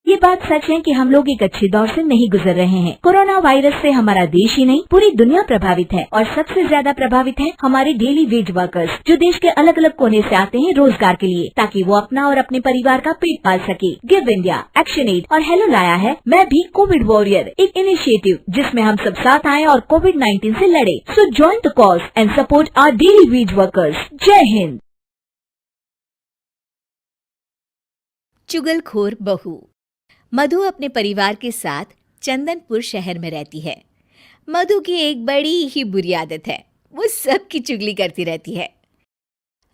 ये बात सच है कि हम लोग एक अच्छे दौर से नहीं गुजर रहे हैं। कोरोना वायरस से हमारा देश ही नहीं पूरी दुनिया प्रभावित है और सबसे ज्यादा प्रभावित है हमारे डेली वेज वर्कर्स, जो देश के अलग अलग कोने से आते हैं रोजगार के लिए, ताकि वो अपना और अपने परिवार का पेट पाल सके। गिव इंडिया, एक्शन एड और हेलो लाया है मैं भी कोविड वॉरियर, एक इनिशिएटिव जिसमें हम सब साथ आए और कोविड-19 से लड़े। So join the cause and support our daily wage workers. जय हिंद। चुगलखोर बहू। मधु अपने परिवार के साथ चंदनपुर शहर में रहती है। मधु की एक बड़ी ही बुरी आदत है, वो सबकी चुगली करती रहती है।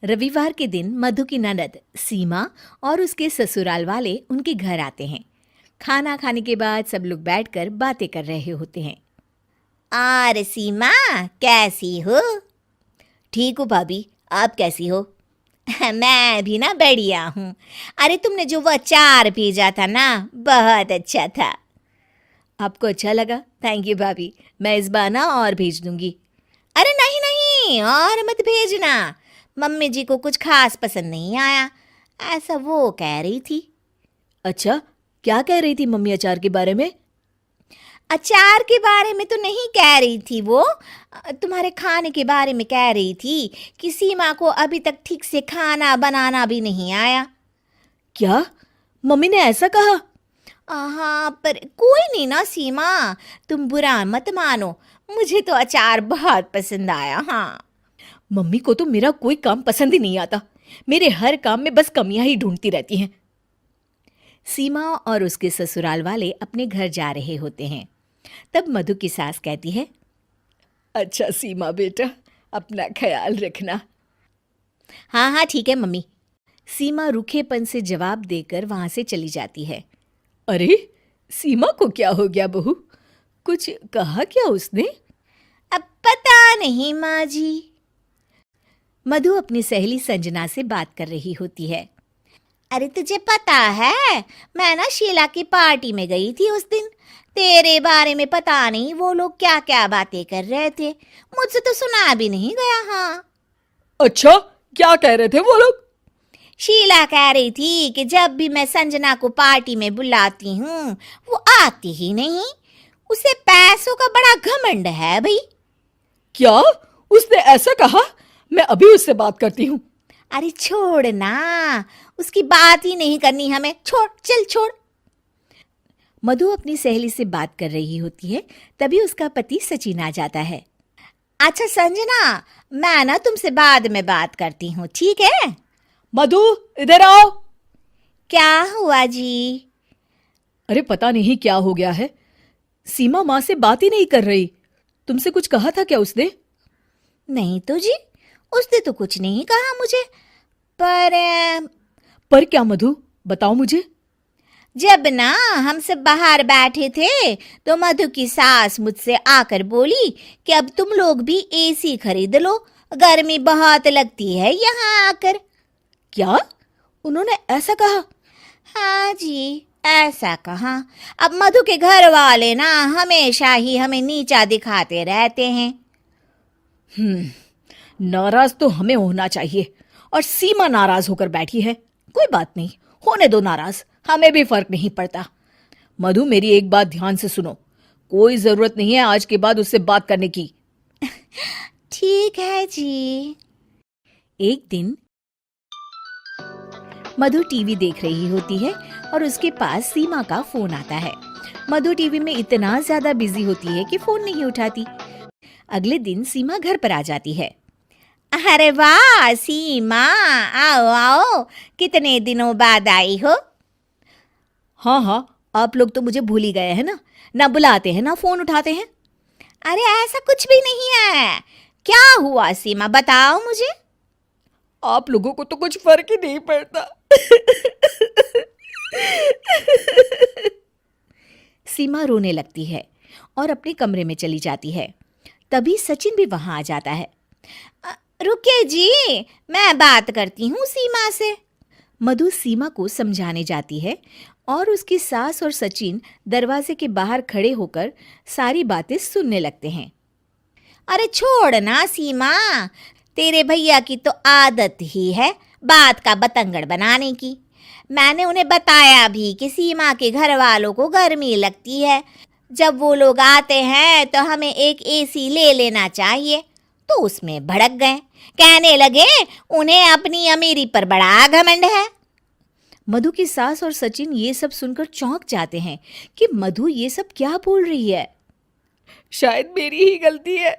रविवार के दिन मधु की ननद सीमा और उसके ससुराल वाले उनके घर आते हैं। खाना खाने के बाद सब लोग बैठकर बातें कर रहे होते हैं। और सीमा कैसी हो? ठीक हो भाभी, आप कैसी हो? मैं भी ना बढ़िया हूँ। अरे तुमने जो वो अचार भेजा था ना, बहुत अच्छा था। आपको अच्छा लगा? थैंक यू भाभी, मैं इस बार ना और भेज दूंगी। अरे नहीं नहीं, और मत भेजना, मम्मी जी को कुछ खास पसंद नहीं आया, ऐसा वो कह रही थी। अच्छा, क्या कह रही थी मम्मी अचार के बारे में? अचार के बारे में तो नहीं कह रही थी, वो तुम्हारे खाने के बारे में कह रही थी कि सीमा को अभी तक ठीक से खाना बनाना भी नहीं आया। क्या मम्मी ने ऐसा कहा? हाँ, पर कोई नहीं ना सीमा, तुम बुरा मत मानो, मुझे तो अचार बहुत पसंद आया। हाँ, मम्मी को तो मेरा कोई काम पसंद ही नहीं आता, मेरे हर काम में बस कमियां ही ढूंढती रहती हैं। सीमा और उसके ससुराल वाले अपने घर जा रहे होते हैं। तब मधु की सास कहती है, अच्छा सीमा बेटा, अपना ख्याल रखना। हाँ हाँ ठीक है मम्मी। सीमा रूखेपन से जवाब देकर वहां से चली जाती है। अरे सीमा को क्या हो गया बहू, कुछ कहा क्या उसने? अब पता नहीं माँ जी। मधु अपनी सहेली संजना से बात कर रही होती है। अरे तुझे पता है, मैं ना शीला की पार्टी में गई थी उस दिन, तेरे बारे में पता नहीं वो लोग क्या क्या बातें कर रहे थे, मुझसे तो सुना भी नहीं गया। हाँ। अच्छा, क्या कह रहे थे वो लोग? शीला कह रही थी कि जब भी मैं संजना को पार्टी में बुलाती हूँ वो आती ही नहीं, उसे पैसों का बड़ा घमंड है भाई। क्या उसने ऐसा कहा? मैं अभी उससे बात करती हूँ। अरे छोड़ ना, उसकी बात ही नहीं करनी हमें, छोड़, चल छोड़। मधु अपनी सहेली से बात कर रही होती है, तभी उसका पति सचिन आ जाता है। अच्छा संजना, मैं ना तुमसे बाद में बात करती हूँ, ठीक है? मधु इधर आओ। क्या हुआ जी? अरे पता नहीं क्या हो गया है, सीमा माँ से बात ही नहीं कर रही। तुमसे कुछ कहा था क्या उसने? नहीं तो जी, उसने तो कुछ नहीं कहा मुझे। पर क्या मधु, बताओ मुझे। जब ना हम सब बाहर बैठे थे तो मधु की सास मुझसे आकर बोली कि अब तुम लोग भी एसी खरीद लो, गर्मी बहुत लगती है यहाँ आकर। क्या उन्होंने ऐसा कहा? हाँ जी, ऐसा कहा। अब मधु के घर वाले ना हमेशा ही हमें नीचा दिखाते रहते हैं। नाराज तो हमें होना चाहिए, और सीमा नाराज होकर बैठी है। कोई बात नहीं, होने दो नाराज, हमें भी फर्क नहीं पड़ता। मधु मेरी एक बात ध्यान से सुनो, कोई जरूरत नहीं है आज के बाद उससे बात करने की। ठीक है जी। एक दिन मधु टीवी देख रही होती है और उसके पास सीमा का फोन आता है। मधु टीवी में इतना ज्यादा बिजी होती है कि फोन नहीं उठाती। अगले दिन सीमा घर पर आ जाती है। अरे वाह सीमा, आओ आओ, कितने दिनों बाद आई हो। हाँ, आप लोग तो मुझे भूल ही गए हैं ना बुलाते हैं ना फोन उठाते हैं। अरे ऐसा कुछ भी नहीं है, क्या हुआ सीमा, बताओ मुझे। आप लोगों को तो कुछ फर्क ही नहीं पड़ता। सीमा रोने लगती है और अपने कमरे में चली जाती है। तभी सचिन भी वहां आ जाता है। रुकिए जी, मैं बात करती हूँ सीमा से। मधु सीमा को समझाने जाती है और उसकी सास और सचिन दरवाजे के बाहर खड़े होकर सारी बातें सुनने लगते हैं। अरे छोड़ ना सीमा, तेरे भैया की तो आदत ही है बात का बतंगड़ बनाने की। मैंने उन्हें बताया भी कि सीमा के घर वालों को गर्मी लगती है, जब वो लोग आते हैं तो हमें एक एसी ले लेना चाहिए। तो उसमें भड़क गए, कहने लगे उन्हें अपनी अमीरी पर बड़ा घमंड है। मधु की सास और सचिन ये सब सुनकर चौंक जाते हैं कि मधु ये सब क्या बोल रही है। शायद मेरी ही गलती है,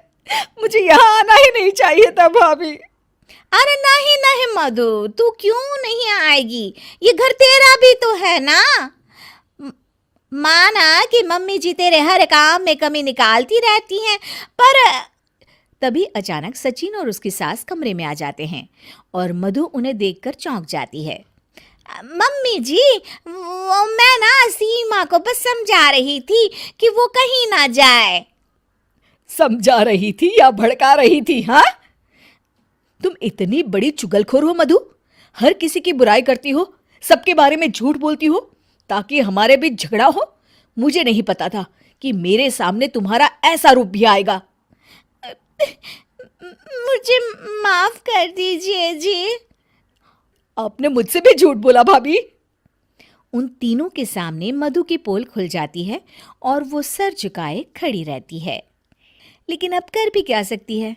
मुझे यहाँ आना ही नहीं चाहिए था भाभी। अरे नहीं नहीं मधु, तू क्यों नहीं आएगी? ये घर तेरा भी तो है ना। माना कि मम्मी जी तेरे हर काम में कमी निकालती रहती हैं, पर तभी अचानक सचिन और उसकी सास कमरे में आ जाते हैं और मधु उन्हें देखकर चौंक जाती है। मम्मी जी, मैं ना सीमा को बस समझा रही थी कि वो कहीं ना जाए। समझा रही थी या भड़का रही थी? हाँ, तुम इतनी बड़ी चुगलखोर हो मधु, हर किसी की बुराई करती हो, सबके बारे में झूठ बोलती हो ताकि हमारे बीच झगड़ा हो। मुझे नहीं पता था कि मेरे सामने तुम्हारा ऐसा रूप भी आएगा। मुझे माफ कर दीजिए जी। आपने मुझसे भी झूठ बोला भाभी। उन तीनों के सामने मधु की पोल खुल जाती है और वो सर झुकाए खड़ी रहती है। लेकिन अब कर भी क्या सकती है?